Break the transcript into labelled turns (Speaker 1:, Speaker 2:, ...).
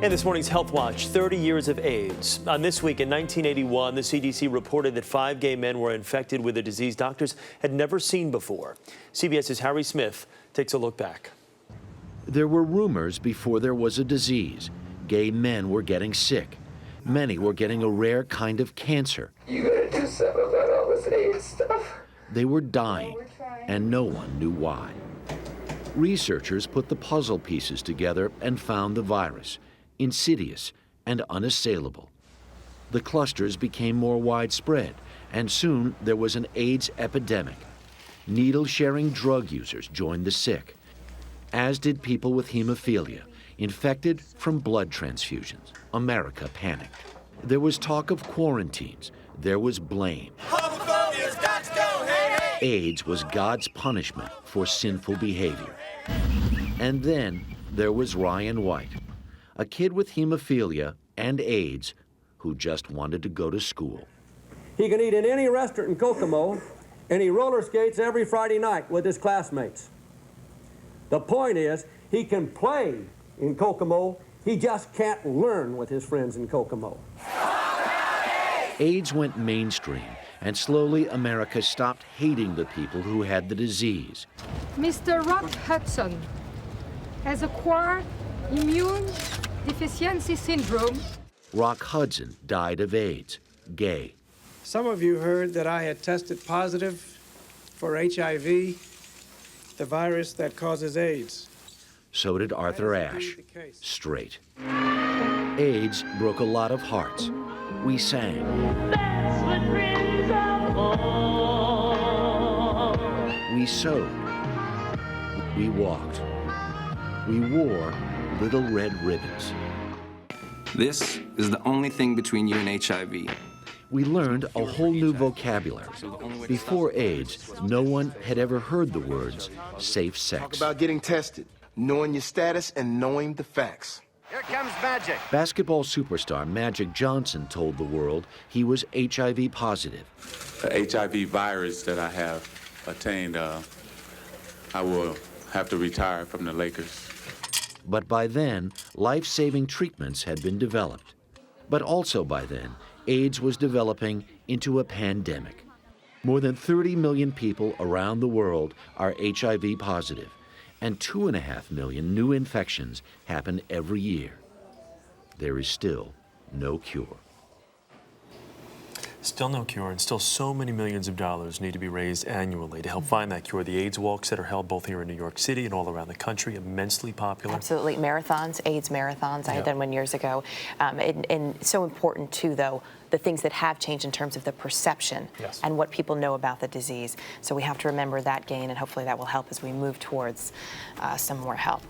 Speaker 1: And this morning's Health Watch, 30 years of AIDS. On this week in 1981, the CDC reported that 5 gay men were infected with a disease doctors had never seen before. CBS's Harry Smith takes a look back.
Speaker 2: There were rumors before there was a disease. Gay men were getting sick. Many were getting a rare kind of cancer.
Speaker 3: You gotta do something about all this AIDS stuff.
Speaker 2: They were dying, and no one knew why. Researchers put the puzzle pieces together and found the virus, insidious and unassailable. The clusters became more widespread, and soon there was an AIDS epidemic. Needle-sharing drug users joined the sick, as did people with hemophilia, infected from blood transfusions. America panicked. There was talk of quarantines. There was blame.
Speaker 4: Homophobia's got to go, hey, hey!
Speaker 2: AIDS was God's punishment for sinful behavior. And then there was Ryan White, a kid with hemophilia and AIDS who just wanted to go to school.
Speaker 5: He can eat in any restaurant in Kokomo, and he roller skates every Friday night with his classmates. The point is, he can play in Kokomo, he just can't learn with his friends in Kokomo.
Speaker 2: AIDS went mainstream, and slowly America stopped hating the people who had the disease.
Speaker 6: Mr. Rock Hudson has acquired immune deficiency syndrome.
Speaker 2: Rock Hudson died of AIDS, gay.
Speaker 7: Some of you heard that I had tested positive for HIV, the virus that causes AIDS.
Speaker 2: So did Arthur Ashe, straight. AIDS broke a lot of hearts. We sang.
Speaker 8: That's what friends are for.
Speaker 2: We sewed. We walked. We wore little red ribbons.
Speaker 9: This is the only thing between you and HIV.
Speaker 2: We learned a whole new vocabulary. Before AIDS, no one had ever heard the words safe sex.
Speaker 10: Talk about getting tested, knowing your status, and knowing the facts.
Speaker 4: Here comes Magic.
Speaker 2: Basketball superstar Magic Johnson told the world he was HIV positive.
Speaker 11: The HIV virus that I have attained, I will have to retire from the Lakers.
Speaker 2: But by then, life-saving treatments had been developed. But also by then, AIDS was developing into a pandemic. More than 30 million people around the world are HIV positive, and 2.5 million new infections happen every year. There is still no cure.
Speaker 1: Still no cure, and still so many millions of dollars need to be raised annually to help find that cure. The AIDS walks that are held both here in New York City and all around the country, immensely popular.
Speaker 12: Absolutely. Marathons, AIDS marathons. I had done one years ago. And so important, too, though, the things that have changed in terms of the perception and what people know about the disease. So we have to remember that gain, and hopefully that will help as we move towards some more help.